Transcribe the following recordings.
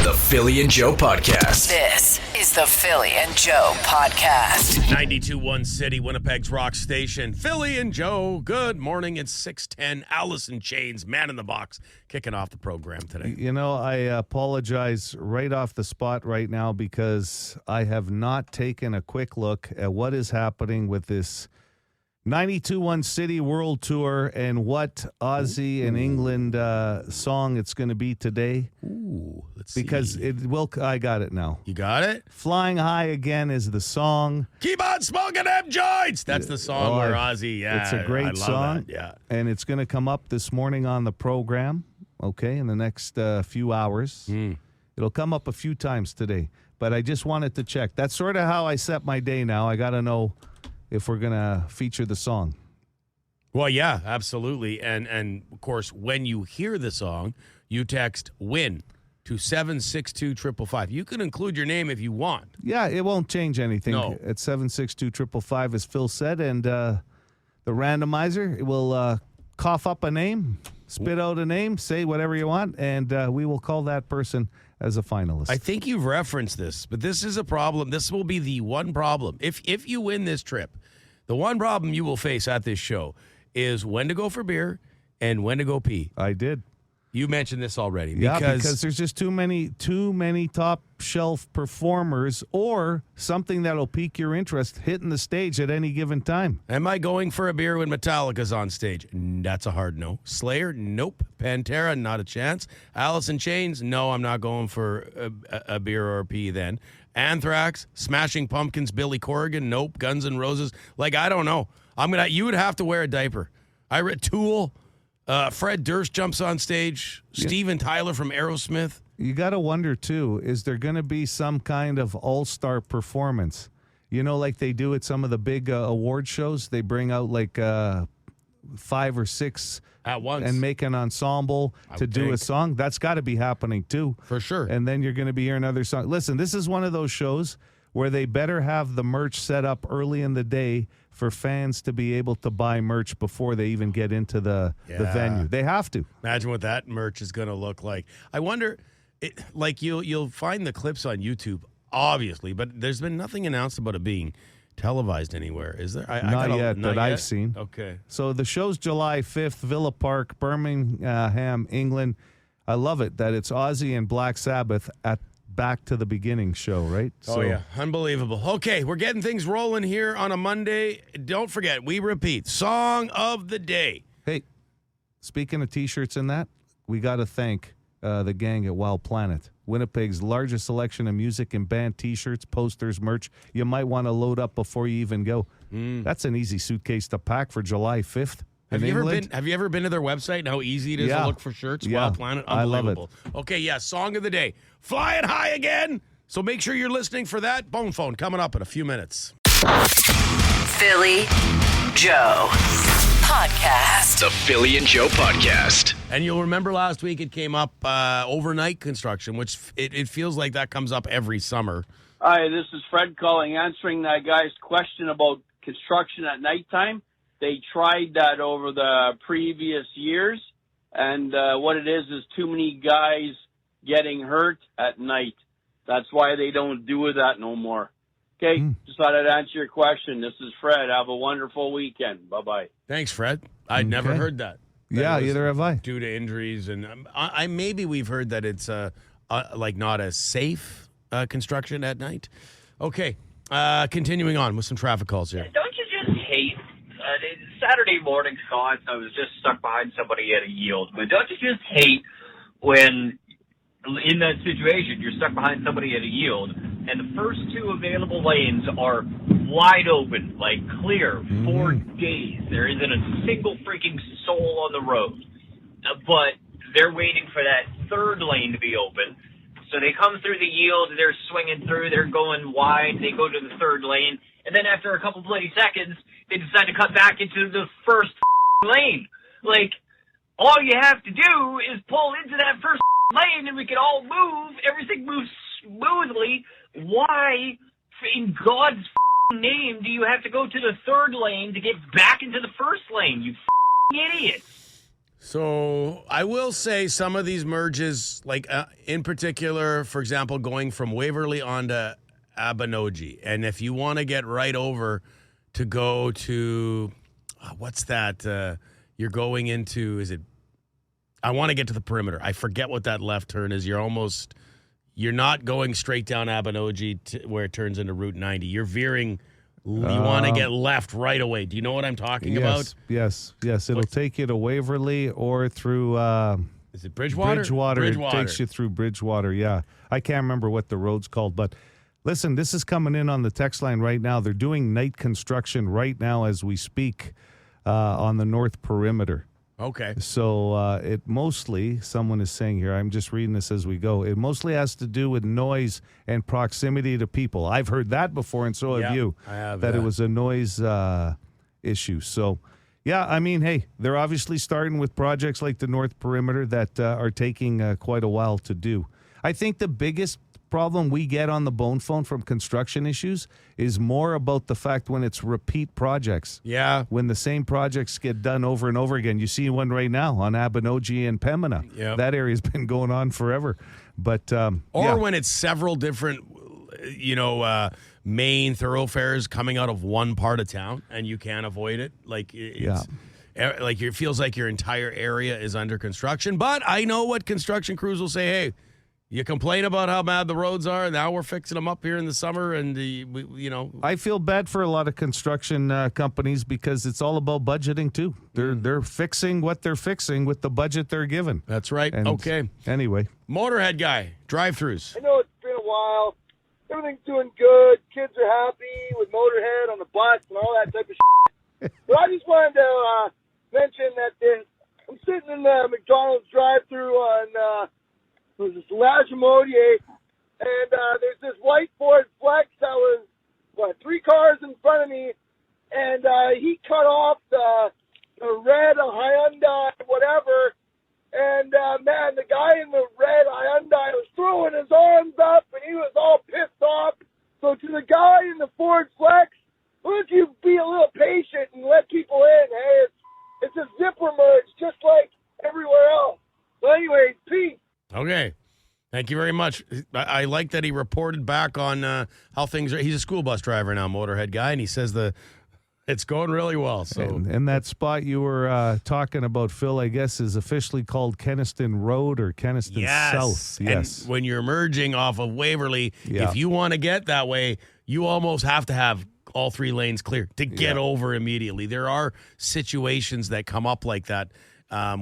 The Philly and Joe Podcast. This is the Philly and Joe Podcast. 92.1 City, Winnipeg's rock station. Philly and Joe, good morning. It's 6:10. Allison Chains, man in the box, kicking off the program today. You know, I apologize right off the spot right now because I have not taken a quick look at what is happening with this 92.1 City World Tour and what Ozzy in England song it's going to be today. Ooh, let's see. Because it will. I got it now. You got it? Flying High Again is the song. Keep on smoking them joints. That's the song where Ozzy, it's a great song. That, yeah. And it's going to come up this morning on the program, okay, in the next few hours. It'll come up a few times today. But I just wanted to check. That's sort of how I set my day now. I got to know if we're going to feature the song. Well, yeah, absolutely. And of course, when you hear the song, you text WIN to 762-555. You can include your name if you want. Yeah, it won't change anything. No. At 762-555, as Phil said, and the randomizer will cough up a name, spit out a name, say whatever you want, and we will call that person as a finalist. I think you've referenced this, but this is a problem. This will be the one problem. If you win this trip, the one problem you will face at this show is when to go for beer and when to go pee. I did. You mentioned this already. Because there's just too many top shelf performers or something that'll pique your interest hitting the stage at any given time. Am I going for a beer when Metallica's on stage? That's a hard no. Slayer? Nope. Pantera? Not a chance. Alice in Chains? No, I'm not going for a beer or a pee then. Anthrax? Smashing Pumpkins? Billy Corgan? Nope. Guns N' Roses? Like, I don't know. You would have to wear a diaper. I read Tool. Fred Durst jumps on stage. Steven Tyler from Aerosmith. You got to wonder, too, is there going to be some kind of all-star performance? You know, like they do at some of the big award shows. They bring out like 5 or 6 at once and make an ensemble to do a song. That's got to be happening, too. For sure. And then you're going to be hearing other songs. Listen, this is one of those shows where they better have the merch set up early in the day for fans to be able to buy merch before they even get into the venue. They have to. Imagine what that merch is going to look like. I wonder, you'll find the clips on YouTube, obviously, but there's been nothing announced about it being televised anywhere, is there? Not yet that I've seen. Okay. So the show's July 5th, Villa Park, Birmingham, England. I love it that it's Ozzy and Black Sabbath at Back to the Beginning show, right? Oh, yeah. Unbelievable. Okay, we're getting things rolling here on a Monday. Don't forget, we repeat, Song of the Day. Hey, speaking of T-shirts and that, we got to thank the gang at Wild Planet. Winnipeg's largest selection of music and band T-shirts, posters, merch. You might want to load up before you even go. That's an easy suitcase to pack for July 5th. Have you ever been to their website and how easy it is to look for shirts? Yeah. Wild Planet, unbelievable. I love it. Okay, yeah, Song of the Day. Flying High Again. So make sure you're listening for that. Bone Phone coming up in a few minutes. Philly Joe Podcast. The Philly and Joe Podcast. And you'll remember last week it came up overnight construction, which it feels like that comes up every summer. Hi, this is Fred calling, answering that guy's question about construction at nighttime. They tried that over the previous years, and what it is too many guys getting hurt at night. That's why they don't do that no more. Okay, just thought I'd answer your question. This is Fred. Have a wonderful weekend. Bye-bye. Thanks, Fred. I'd never heard that. Either have I. Due to injuries, and I maybe we've heard that it's like not as safe construction at night. Okay, continuing on with some traffic calls here. Don't you just hate Saturday morning thoughts? I was just stuck behind somebody at a yield, but don't you just hate when in that situation you're stuck behind somebody at a yield and the first 2 available lanes are wide open, like clear for days. There isn't a single freaking soul on the road, but they're waiting for that third lane to be open. So they come through the yield, they're swinging through, they're going wide, they go to the third lane, and then after a couple bloody seconds, they decide to cut back into the first lane. Like, all you have to do is pull into that first lane and we can all move. Everything moves smoothly. Why, in God's name, do you have to go to the third lane to get back into the first lane, you idiot? So I will say some of these merges, like in particular, for example, going from Waverly onto Abanoji. And if you want to get right over to go to, what's that? You're going into, I want to get to the perimeter. I forget what that left turn is. You're not going straight down Abanoji where it turns into Route 90. You're veering. You want to get left right away. Do you know what I'm talking about? Yes. It'll take you to Waverly or through... is it Bridgewater? Bridgewater. It takes you through Bridgewater, yeah. I can't remember what the road's called, but listen, this is coming in on the text line right now. They're doing night construction right now as we speak on the north perimeter. Okay. So it mostly, someone is saying here, I'm just reading this as we go, it mostly has to do with noise and proximity to people. I've heard that before, and so have you. I have. That it was a noise issue. So, yeah, I mean, hey, they're obviously starting with projects like the North Perimeter that are taking quite a while to do. I think the biggest problem we get on the bone phone from construction issues is more about the fact when it's repeat projects. Yeah. When the same projects get done over and over again. You see one right now on Abanoji and Pembina. Yep. That area's been going on forever. But when it's several different, main thoroughfares coming out of one part of town and you can't avoid it. Like like it feels like your entire area is under construction. But I know what construction crews will say, hey, you complain about how bad the roads are. Now we're fixing them up here in the summer, and I feel bad for a lot of construction companies because it's all about budgeting too. They're fixing what they're fixing with the budget they're given. That's right. And okay. Anyway, Motorhead guy, drive-throughs. I know it's been a while. Everything's doing good. Kids are happy with Motorhead on the bus and all that type of shit. But I just wanted to mention that I'm sitting in the McDonald's drive-through on. It was this Lagimodier, and there's this white Ford Flex that was, 3 cars in front of me, and he cut off the red Hyundai, whatever, and man, the guy in the red Hyundai was throwing his arms up, and he was all pissed off. So to the guy in the Ford Flex, why don't you be a little patient and let people in? Hey, it's a zipper merge, just like everywhere else. So anyways, peace. Okay. Thank you very much. I like that he reported back on how things are. He's a school bus driver now, Motorhead guy, and he says it's going really well. So, and that spot you were talking about, Phil, I guess, is officially called Kenniston Road or Kenniston South. Yes. And when you're merging off of Waverly, if you want to get that way, you almost have to have all 3 lanes clear to get over immediately. There are situations that come up like that.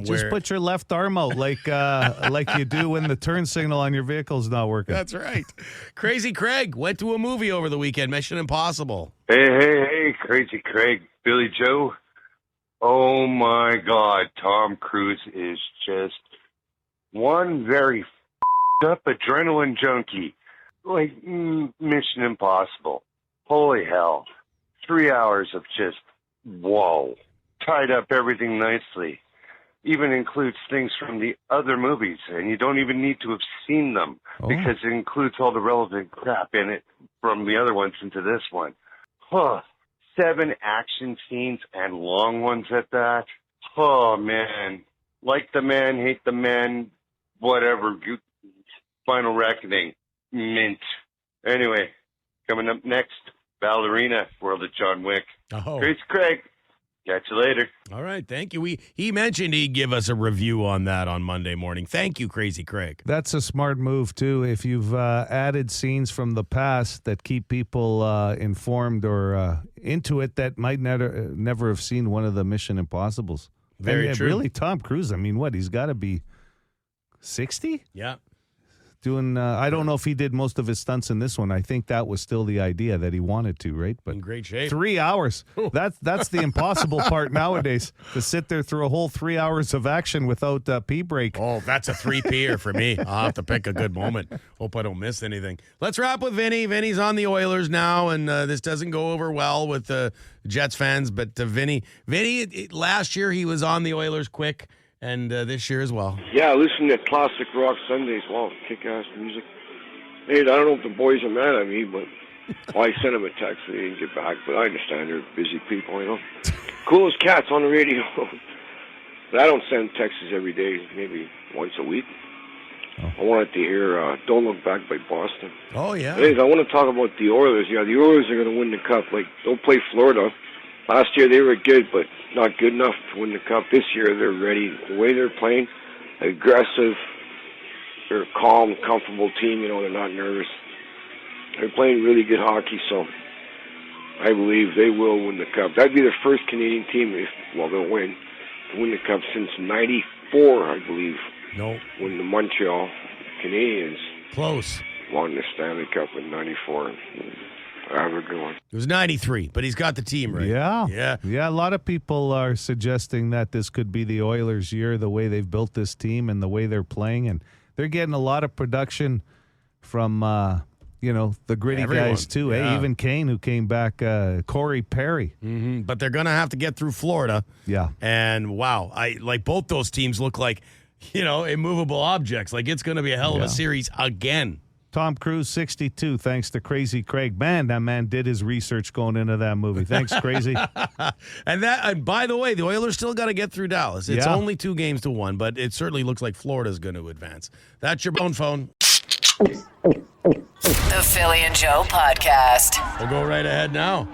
Just put your left arm out like you do when the turn signal on your vehicle's not working. That's right. Crazy Craig went to a movie over the weekend, Mission Impossible. Hey, Crazy Craig, Billy Joe. Oh my God, Tom Cruise is just one very up adrenaline junkie. Like Mission Impossible. Holy hell. 3 hours of just whoa. Tied up everything nicely. Even includes things from the other movies, and you don't even need to have seen them because it includes all the relevant crap in it from the other ones into this one. 7 action scenes and long ones at that. Oh, man. Like the man, hate the man, whatever. Final Reckoning. Mint. Anyway, coming up next, Ballerina, World of John Wick. Crazy Craig. Catch you later. All right, thank you. He mentioned he'd give us a review on that on Monday morning. Thank you, Crazy Craig. That's a smart move, too. If you've added scenes from the past that keep people informed or into it that might never have seen one of the Mission Impossibles. Very true. Really, Tom Cruise, I mean, he's got to be 60? Yeah. Doing, I don't know if he did most of his stunts in this one. I think that was still the idea that he wanted to, right? But in great shape. 3 hours. That's the impossible part nowadays, to sit there through a whole 3 hours of action without pee break. Oh, that's a 3-peer for me. I'll have to pick a good moment. Hope I don't miss anything. Let's wrap with Vinny. Vinny's on the Oilers now, and this doesn't go over well with Jets fans. But Vinny, last year he was on the Oilers quick. And this year as well. Yeah, listen to Classic Rock Sundays. Wow, kick-ass music. Hey, I don't know if the boys are mad at me, but I sent them a text. They didn't get back, but I understand they're busy people, Coolest cats on the radio. But I don't send texts every day, maybe once a week. I wanted to hear Don't Look Back by Boston. Oh, yeah. Anyways, I want to talk about the Oilers. Yeah, the Oilers are going to win the Cup. Like, don't play Florida. Last year they were good, but not good enough to win the Cup. This year they're ready. The way they're playing, aggressive, they're a calm, comfortable team. You know, they're not nervous. They're playing really good hockey, so I believe they will win the Cup. That'd be the first Canadian team, they'll win, to win the Cup since '94, I believe. No. When the Montreal Canadiens Close. won the Stanley Cup in '94. Have a good one. It was 93, but he's got the team right. Yeah. A lot of people are suggesting that this could be the Oilers' year, the way they've built this team and the way they're playing. And they're getting a lot of production from, the gritty guys, too. Yeah. Hey, even Kane, who came back, Corey Perry. Mm-hmm. But they're going to have to get through Florida. Yeah. And, wow, both those teams look like, immovable objects. Like, it's going to be a hell of a series again. Tom Cruise, 62, thanks to Crazy Craig. Man, that man did his research going into that movie. Thanks, Crazy. And by the way, the Oilers still got to get through Dallas. It's only 2 games to 1, but it certainly looks like Florida's going to advance. That's your bone phone. The Philly and Joe Podcast. We'll go right ahead now.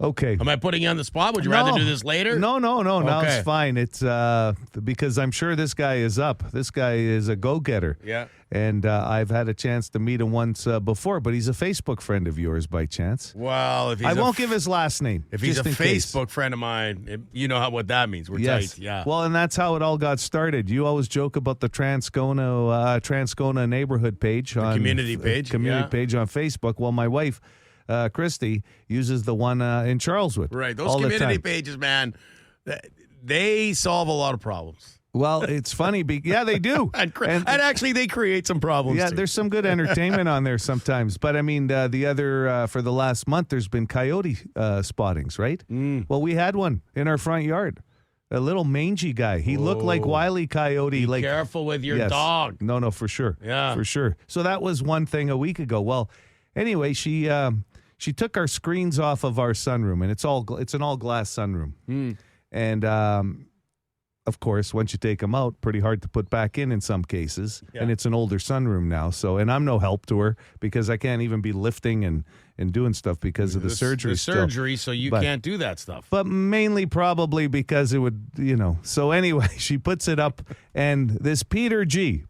Okay. Am I putting you on the spot? Would you rather do this later? No. Now Okay. it's fine. It's because I'm sure this guy is up. This guy is a go-getter. Yeah. And I've had a chance to meet him once before, but he's a Facebook friend of yours by chance. Well, if he's I won't give his last name. If he's a just in case. Facebook friend of mine, you know what that means. We're tight. Yeah. Well, and that's how it all got started. You always joke about the Transcona neighborhood page on community page page on Facebook. Well, my wife, Christy, uses the one in Charleswood. Right. Those all the community time. pages, man, they solve a lot of problems. Well, it's funny. Yeah, they do. and actually, they create some problems, Yeah, too. there's some good entertainment on there sometimes. But, I mean, the other, for the last month, there's been coyote spottings, right? Well, we had one in our front yard. A little mangy guy. He looked like Wile E. Coyote. Be careful with your dog. No, for sure. Yeah. For sure. So that was one thing a week ago. Well, anyway, she took our screens off of our sunroom, and it's an all-glass sunroom. And, of course, once you take them out, pretty hard to put back in some cases. Yeah. And it's an older sunroom now. So, and I'm no help to her because I can't even be lifting and doing stuff because of the surgery. So you can't do that stuff. But mainly probably because it would, So anyway, she puts it up, and this Peter G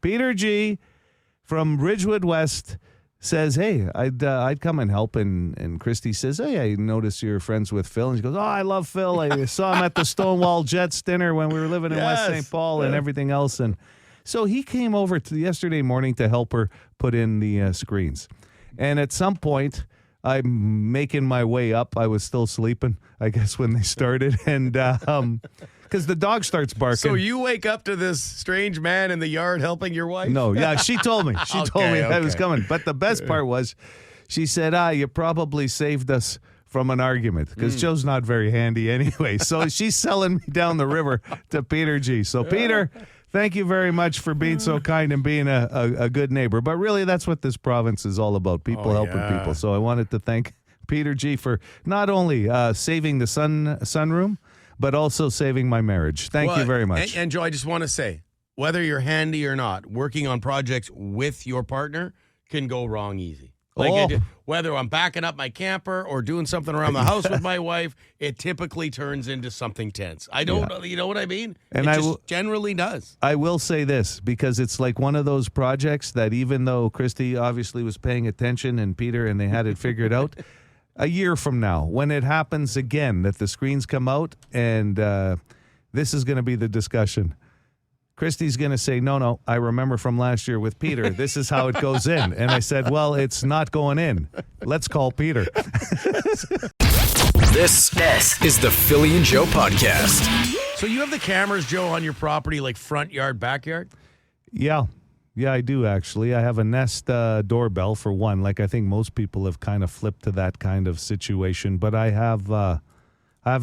from Ridgewood West says, hey, I'd come and help. And Christy says, hey, I notice you're friends with Phil. And she goes, oh, I love Phil. I saw him at the Stonewall Jets dinner when we were living in West St. Paul and everything else. And so he came over to yesterday morning to help her put in the screens. And at some point, I'm making my way up. I was still sleeping, I guess, when they started. And because the dog starts barking. So you wake up to this strange man in the yard helping your wife? No, yeah, she told me. She told me I was coming. But the best part was she said, you probably saved us from an argument because Joe's not very handy anyway. So she's selling me down the river to Peter G. So, Peter, thank you very much for being so kind and being a good neighbor. But really, that's what this province is all about, people helping people. So I wanted to thank Peter G. for not only saving the sunroom, but also saving my marriage. Thank you very much. And Joe, I just want to say, whether you're handy or not, working on projects with your partner can go wrong easy. Whether I'm backing up my camper or doing something around the house with my wife, it typically turns into something tense. You know what I mean? And it generally does. I will say this, because it's like one of those projects that even though Christy obviously was paying attention and Peter and they had it figured out, a year from now, when it happens again, that the screens come out and this is going to be the discussion. Christy's going to say, no, I remember from last year with Peter, this is how it goes in. And I said, well, it's not going in. Let's call Peter. This is the Philly and Joe Podcast. So you have the cameras, Joe, on your property, like front yard, backyard? Yeah, I do actually. I have a Nest doorbell for one. Like I think most people have kind of flipped to that kind of situation. But I have a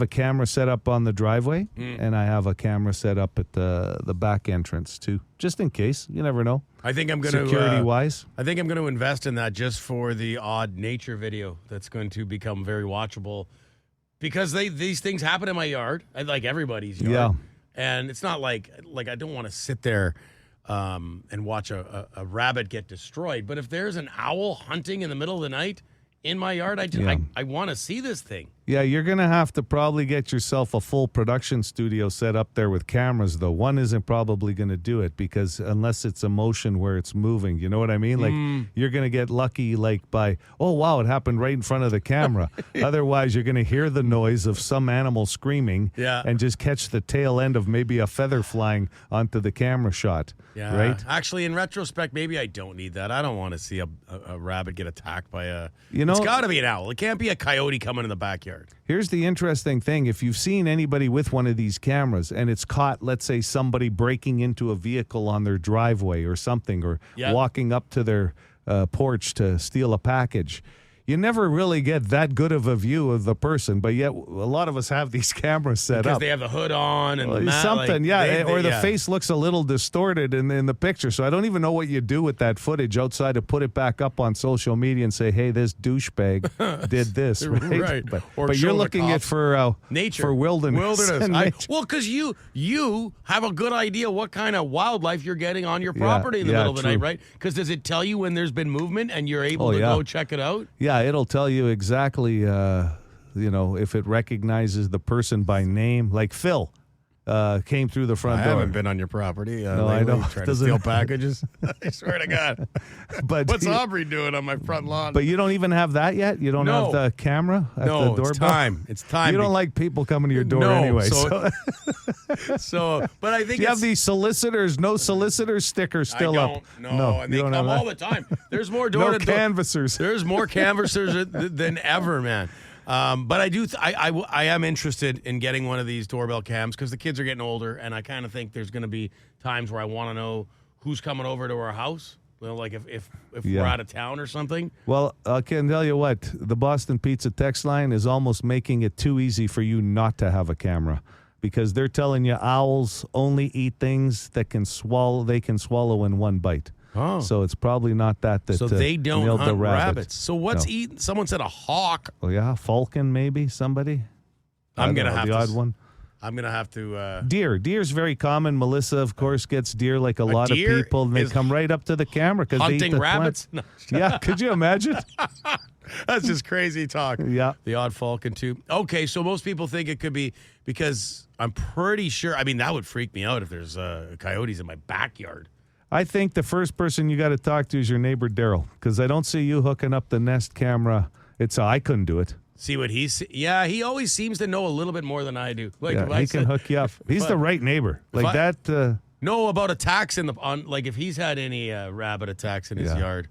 camera set up on the driveway, and I have a camera set up at the back entrance too, just in case. You never know. I think I'm going to security-wise. I think I'm going to invest in that just for the odd nature video that's going to become very watchable, because these things happen in my yard, like everybody's yard. Yeah. And it's not like I don't want to sit there and watch a rabbit get destroyed. But if there's an owl hunting in the middle of the night in my yard, I want to see this thing. Yeah, you're going to have to probably get yourself a full production studio set up there with cameras, though. One isn't probably going to do it because unless it's a motion where it's moving, you know what I mean? Like you're going to get lucky by, oh, wow, it happened right in front of the camera. Otherwise, you're going to hear the noise of some animal screaming and just catch the tail end of maybe a feather flying onto the camera shot. Yeah. Right? Actually, in retrospect, maybe I don't need that. I don't want to see a rabbit get attacked by a... You know, it's got to be an owl. It can't be a coyote coming in the backyard. Here's the interesting thing. If you've seen anybody with one of these cameras and it's caught, let's say, somebody breaking into a vehicle on their driveway or something, or walking up to their porch to steal a package, you never really get that good of a view of the person, but yet a lot of us have these cameras set because up. They have the hood on and something, or the face looks a little distorted in the picture. So I don't even know what you do with that footage outside to put it back up on social media and say, hey, this douchebag did this, right? Right. But you're looking at for nature, for wilderness. Well, because you have a good idea what kind of wildlife you're getting on your property in the middle of the night, right? Because does it tell you when there's been movement and you're able to go check it out? Yeah, it'll tell you exactly, if it recognizes the person by name. Like Phil came through the front door. I haven't been on your property. No, I don't. Trying to steal packages. I swear to God. But what's Aubrey doing on my front lawn? But you don't even have that yet? You don't have the camera at the doorbell? It's time. It's time. You don't like people coming to your door anyway. So, but I think you have these no solicitor stickers still up. No, and they come all the time. There's more door to door. Canvassers. There's more canvassers than ever, man. But I am interested in getting one of these doorbell cams because the kids are getting older, and I kind of think there's going to be times where I want to know who's coming over to our house. Like if we're out of town or something. Well, I can tell you what, the Boston Pizza text line is almost making it too easy for you not to have a camera because they're telling you owls only eat things that they can swallow in one bite. Oh. So it's probably not that. So they don't hunt the rabbits. So what's eating? Someone said a hawk. Oh yeah, falcon maybe somebody. I'm gonna have the odd one. I'm gonna have to. Deer. Deer's very common. Melissa, of course, gets deer like a lot of people, and they come right up to the camera because they eat the rabbits. No. Yeah, could you imagine? That's just crazy talk. Yeah, the odd falcon too. Okay, so most people think it could be because I'm pretty sure. I mean, that would freak me out if there's coyotes in my backyard. I think the first person you got to talk to is your neighbor Daryl, because I don't see you hooking up the Nest camera. I couldn't do it. See what he always seems to know a little bit more than I do. Like he can hook you up. He's the right neighbor. Like that. Know about attacks like if he's had any rabbit attacks in his yard.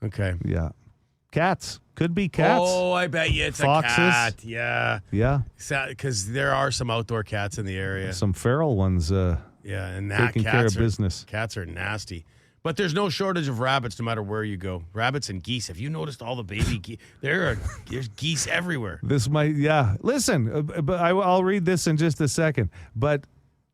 Okay. Yeah. Cats. Could be cats. Oh, I bet you it's Foxes. a cat. Yeah. Yeah. Because there are some outdoor cats in the area. Some feral ones. Yeah, and taking care of business. Cats are nasty. But there's no shortage of rabbits no matter where you go. Rabbits and geese. Have you noticed all the baby geese? There's geese everywhere. Listen, but I'll read this in just a second. But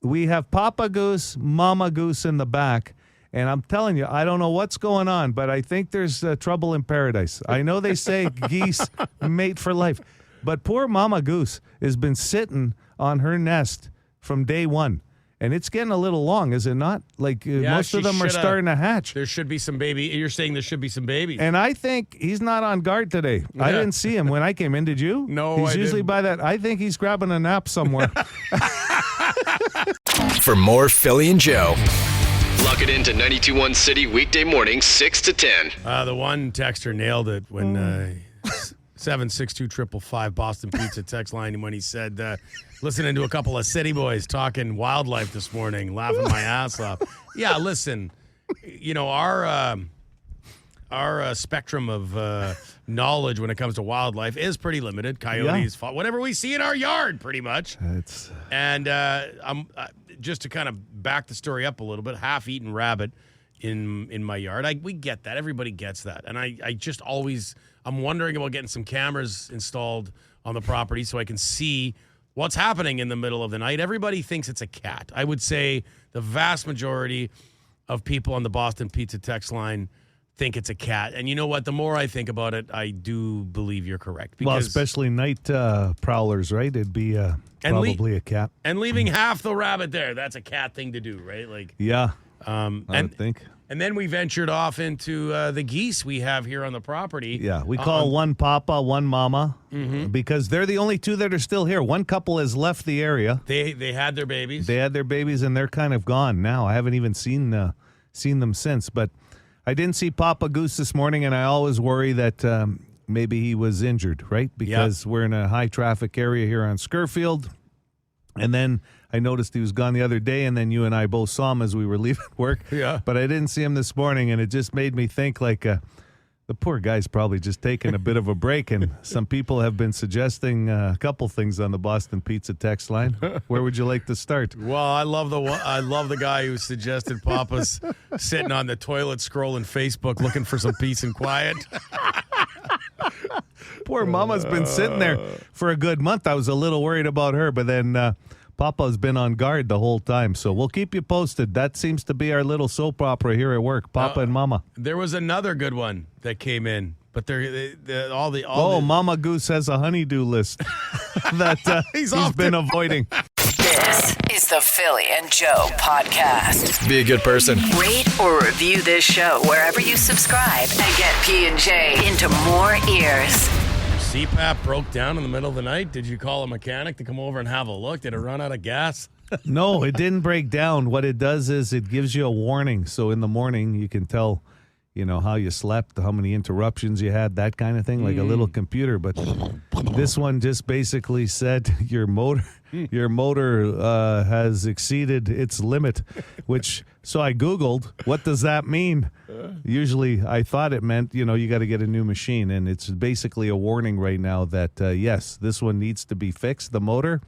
we have Papa Goose, Mama Goose in the back. And I'm telling you, I don't know what's going on, but I think there's trouble in paradise. I know they say geese mate for life. But poor Mama Goose has been sitting on her nest from day one. And it's getting a little long, is it not? Like most of them are starting to hatch. There should be some baby. You're saying there should be some babies. And I think he's not on guard today. Yeah. I didn't see him when I came in. Did you? No, he's usually by that. I think he's grabbing a nap somewhere. For more Philly and Joe, log it into 92.1 City weekday mornings 6 to 10. The one texter nailed it when 762-555 Boston Pizza text line when he said, listening to a couple of city boys talking wildlife this morning, laughing my ass off. Yeah, listen, our spectrum of knowledge when it comes to wildlife is pretty limited. Coyotes, whatever we see in our yard, pretty much. And I'm just to kind of back the story up a little bit, half-eaten rabbit in my yard. We get that. Everybody gets that. And I just always, I'm wondering about getting some cameras installed on the property so I can see what's happening in the middle of the night. Everybody thinks it's a cat. I would say the vast majority of people on the Boston Pizza text line think it's a cat. And you know what? The more I think about it, I do believe you're correct. Well, especially night prowlers, right? It'd be probably a cat. And leaving half the rabbit there, that's a cat thing to do, right? Yeah, I would think. And then we ventured off into the geese we have here on the property. Yeah, we call one Papa, one Mama, because they're the only two that are still here. One couple has left the area. They had their babies. They had their babies, and they're kind of gone now. I haven't even seen them since. But I didn't see Papa Goose this morning, and I always worry that maybe he was injured, right? Because we're in a high-traffic area here on Scurfield. And then I noticed he was gone the other day, and then you and I both saw him as we were leaving work. Yeah. But I didn't see him this morning, and it just made me think the poor guy's probably just taking a bit of a break. And some people have been suggesting a couple things on the Boston Pizza text line. Where would you like to start? Well, I love the guy who suggested Papa's sitting on the toilet scrolling Facebook looking for some peace and quiet. Poor Mama's been sitting there for a good month. I was a little worried about her, but then Papa's been on guard the whole time. So we'll keep you posted. That seems to be our little soap opera here at work, Papa and Mama. There was another good one that came in, but Mama Goose has a honeydew list that he's been avoiding. This is the Philly and Joe podcast. Be a good person. Rate or review this show wherever you subscribe and get P&J into more ears. CPAP broke down in the middle of the night. Did you call a mechanic to come over and have a look? Did it run out of gas? No, it didn't break down. What it does is it gives you a warning. So in the morning, you can tell, how you slept, how many interruptions you had, that kind of thing, like a little computer. But this one just basically said your motor has exceeded its limit, so I Googled, what does that mean? Usually I thought it meant, you got to get a new machine. And it's basically a warning right now that, yes, this one needs to be fixed, the motor,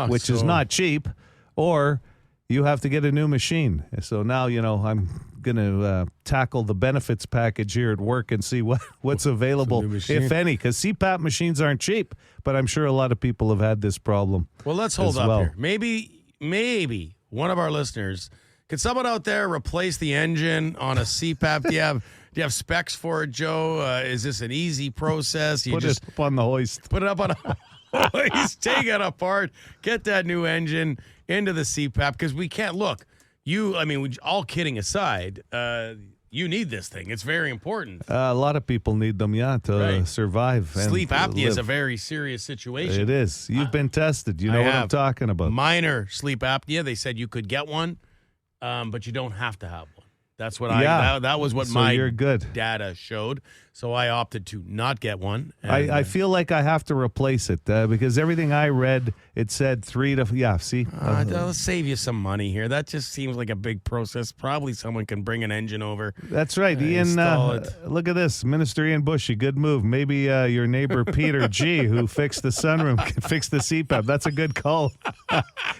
which is not cheap, or you have to get a new machine. So now, I'm going to tackle the benefits package here at work and see what's available, if any, because CPAP machines aren't cheap, but I'm sure a lot of people have had this problem. Well, let's hold up here. Maybe one of our listeners, could someone out there replace the engine on a CPAP? Do you have specs for it, Joe? Is this an easy process? Put it up on the hoist. Put it up on a hoist, take it apart, get that new engine into the CPAP, because we can't look. All kidding aside, you need this thing. It's very important. A lot of people need them, to survive. Sleep apnea live. is a very serious situation. It is. You've been tested. You know what I'm talking about. Minor sleep apnea. They said you could get one, but you don't have to have one. That's what that was what my data showed. So I opted to not get one. I feel like I have to replace it because everything I read, it said 3 to, see? That'll save you some money here. That just seems like a big process. Probably someone can bring an engine over. That's right. Ian, look at this. Minister Ian Bushy, good move. Maybe your neighbor Peter G., who fixed the sunroom, can fix the CPAP. That's a good call.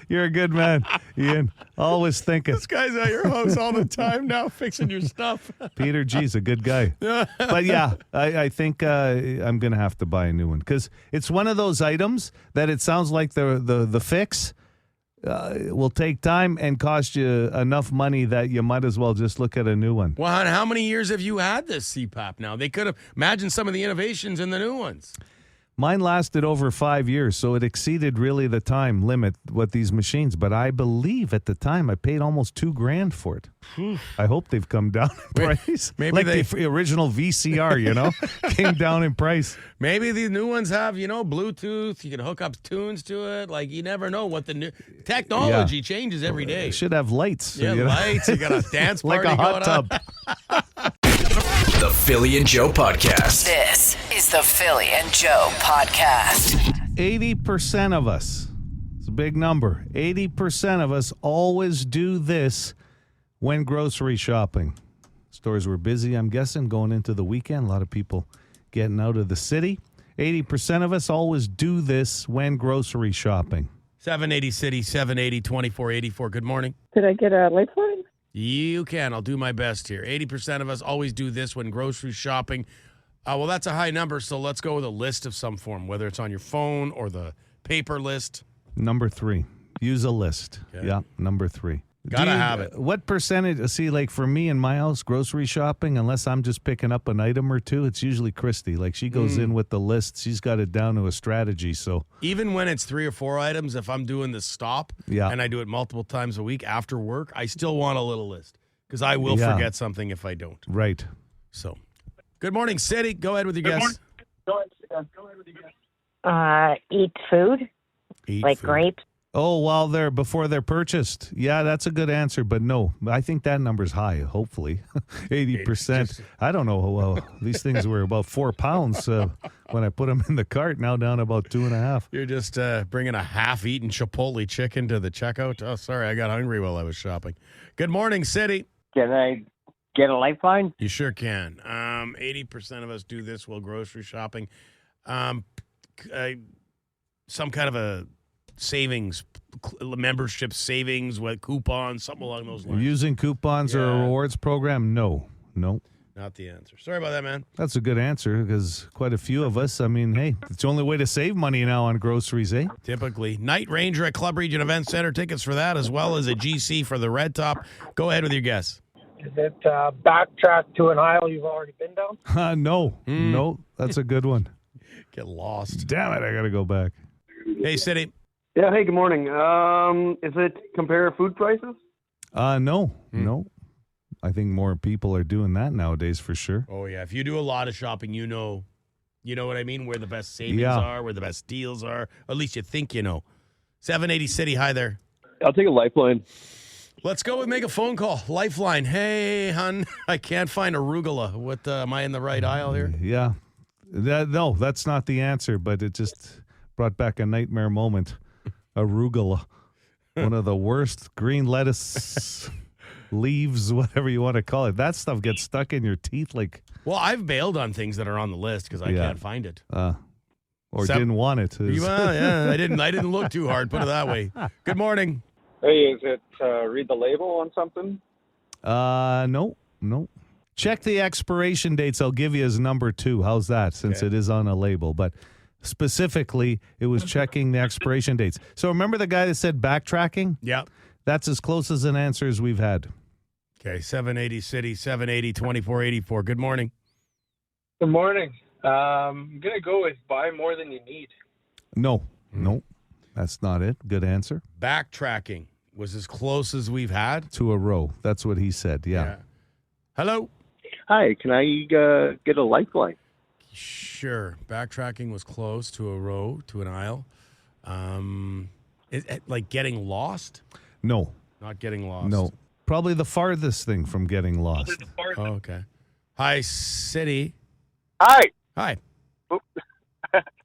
You're a good man, Ian. Always thinking. This guy's at your house all the time now fixing your stuff. Peter G's a good guy. But yeah, I think I'm going to have to buy a new one because it's one of those items that it sounds like the fix will take time and cost you enough money that you might as well just look at a new one. Well, how many years have you had this CPAP now? They could have imagined some of the innovations in the new ones. Mine lasted over 5 years, so it exceeded really the time limit with these machines. But I believe at the time I paid almost $2,000 for it. I hope they've come down in price. Maybe the original VCR, came down in price. Maybe the new ones have, Bluetooth. You can hook up tunes to it. Like, you never know what the new technology changes every day. It should have lights. Yeah, lights. You got a dance party like a hot tub. The Philly and Joe Podcast. This is the Philly and Joe Podcast. 80% of us, it's a big number, 80% of us always do this when grocery shopping. Stores were busy, I'm guessing, going into the weekend. A lot of people getting out of the city. 80% of us always do this when grocery shopping. 780 City, 780-2484. Good morning. Did I get a lifeline? You can. I'll do my best here. 80% of us always do this when grocery shopping. Well, that's a high number, so let's go with a list of some form, whether it's on your phone or the paper list. Number 3. Use a list. Okay. Yeah, number 3. Gotta have it. What percentage? See, like for me in my house, grocery shopping, unless I'm just picking up an item or two, it's usually Christy. Like she goes in with the list. She's got it down to a strategy. So Even when it's 3 or 4 items, if I'm doing the stop and I do it multiple times a week after work, I still want a little list because I will forget something if I don't. Right. So, good morning, City. Go ahead with your guess. Eat food, Eat like food. grapes. Oh, while before they're purchased. Yeah, that's a good answer, but no, I think that number's high. Hopefully, 80%. I don't know. Well, these things were about 4 pounds when I put them in the cart. Now down about 2.5. You're just bringing a half-eaten Chipotle chicken to the checkout. Oh, sorry, I got hungry while I was shopping. Good morning, City. Can I get a lifeline? You sure can. 80% of us do this while grocery shopping. Some kind of a savings, membership savings with coupons, something along those lines. Using coupons or a rewards program? No. Not the answer. Sorry about that, man. That's a good answer because quite a few of us, I mean, hey, it's the only way to save money now on groceries, eh? Typically. Night Ranger at Club Region Event Center. Tickets for that as well as a GC for the Red Top. Go ahead with your guess. Is it backtrack to an aisle you've already been down? No, that's a good one. Get lost. Damn it, I got to go back. Hey, City. Yeah, hey, good morning. Is it compare food prices? No. I think more people are doing that nowadays for sure. Oh, yeah. If you do a lot of shopping, you know what I mean? Where the best savings are, where the best deals are. Or at least you think you know. 780 City, hi there. I'll take a lifeline. Let's go and make a phone call. Lifeline. Hey, hun, I can't find arugula. What, am I in the right aisle here? Yeah. No, that's not the answer, but it just brought back a nightmare moment. Arugula. One of the worst green lettuce leaves, whatever you want to call it. That stuff gets stuck in your teeth like... Well, I've bailed on things that are on the list because I can't find it. Or didn't want it. Well, yeah, I didn't look too hard, put it that way. Good morning. Hey, is it read the label on something? No. Check the expiration dates. I'll give you as number 2. How's that? Since it is on a label. But specifically, it was checking the expiration dates. So remember the guy that said backtracking? Yeah. That's as close as an answer as we've had. Okay, 780 City, 780 2484. Good morning. Good morning. I'm going to go with buy more than you need. No, that's not it. Good answer. Backtracking was as close as we've had. To a row. That's what he said, yeah. Hello? Hi, can I get a lifeline? Sure. Backtracking was close to a row, to an aisle. Like getting lost? No. Not getting lost. No. Probably the farthest thing from getting lost. Oh, okay. Hi, City. Hi. Hi. Is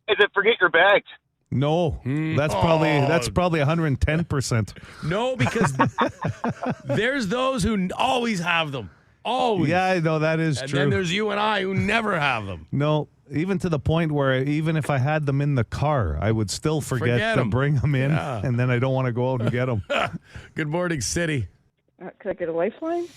it forget your bags? No. That's probably 110%. No, because there's those who always have them. Always. Yeah, I know that is and true. And then there's you and I who never have them. No, even to the point where even if I had them in the car, I would still forget to bring them in, and then I don't want to go out and get them. Good morning, City. Could I get a lifeline?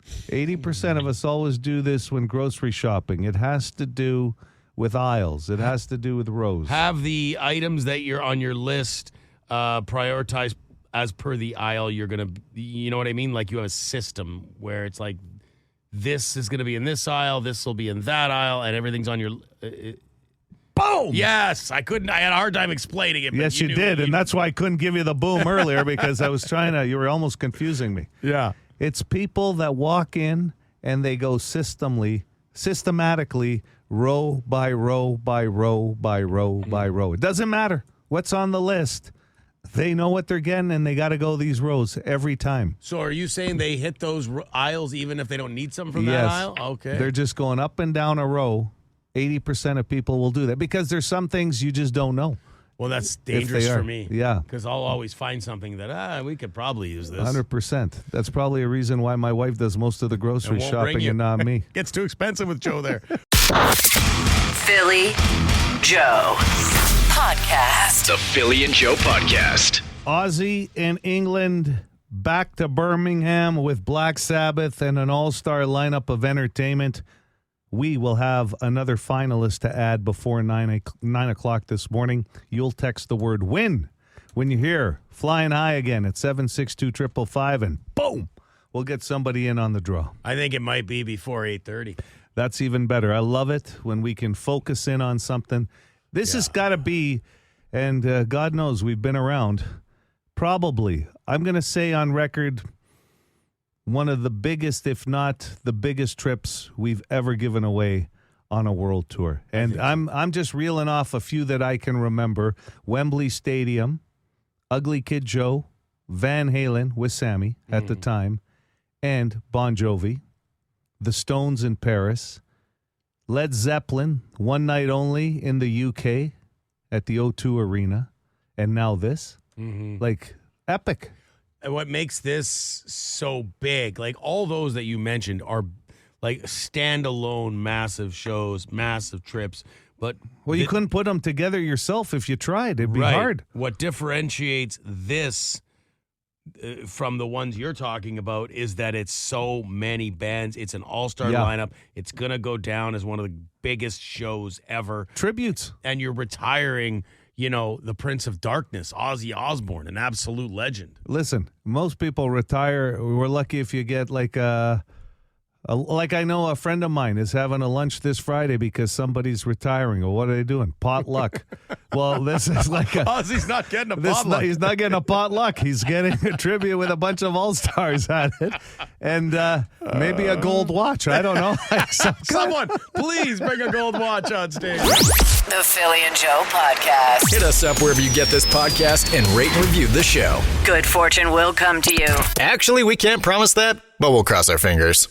80% of us always do this when grocery shopping. It has to do with aisles. It has to do with rows. Have the items that you're on your list prioritized as per the aisle you're going to, you know what I mean? Like you have a system where it's like, this is going to be in this aisle, this will be in that aisle, and everything's on your... Boom! Yes, I had a hard time explaining it. But Yes, you did, and that's why I couldn't give you the boom earlier because I was you were almost confusing me. Yeah. It's people that walk in and they go systematically, row by row by row by row by row. It doesn't matter what's on the list. They know what they're getting, and they got to go these rows every time. So are you saying they hit those aisles even if they don't need something from that aisle? Okay. They're just going up and down a row. 80% of people will do that because there's some things you just don't know. Well, that's dangerous for me. Yeah. Because I'll always find something that, we could probably use this. 100%. That's probably a reason why my wife does most of the grocery shopping and not me. Gets too expensive with Joe there. Philly Joe Podcast. The Philly and Joe Podcast. Ozzy in England back to Birmingham with Black Sabbath and an all-star lineup of entertainment. We will have another finalist to add before 9 o'clock this morning. You'll text the word WIN when you're here, flying high again at 762-555, and boom, we'll get somebody in on the draw. I think it might be before 8:30. That's even better. I love it when we can focus in on something. This has got to be, and God knows we've been around, probably, I'm going to say on record, one of the biggest, if not the biggest trips we've ever given away on a world tour. And I'm just reeling off a few that I can remember. Wembley Stadium, Ugly Kid Joe, Van Halen with Sammy at the time, and Bon Jovi, the Stones in Paris, Led Zeppelin, one night only in the UK at the O2 Arena, and now this. Like, epic. And what makes this so big, like all those that you mentioned are like standalone massive shows, massive trips. But well, you couldn't put them together yourself if you tried. It'd be hard. What differentiates this from the ones you're talking about is that it's so many bands. It's an all-star lineup. It's going to go down as one of the biggest shows ever. Tributes. And you're retiring, the Prince of Darkness, Ozzy Osbourne, an absolute legend. Listen, most people retire. We're lucky if you get like like I know a friend of mine is having a lunch this Friday because somebody's retiring. Or what are they doing? Potluck. Well, this is like Ozzy's not getting a potluck. He's not getting a potluck. He's getting a tribute with a bunch of all-stars at it. And maybe a gold watch. I don't know. Someone, please bring a gold watch on stage. The Philly and Joe Podcast. Hit us up wherever you get this podcast and rate and review the show. Good fortune will come to you. Actually, we can't promise that, but we'll cross our fingers.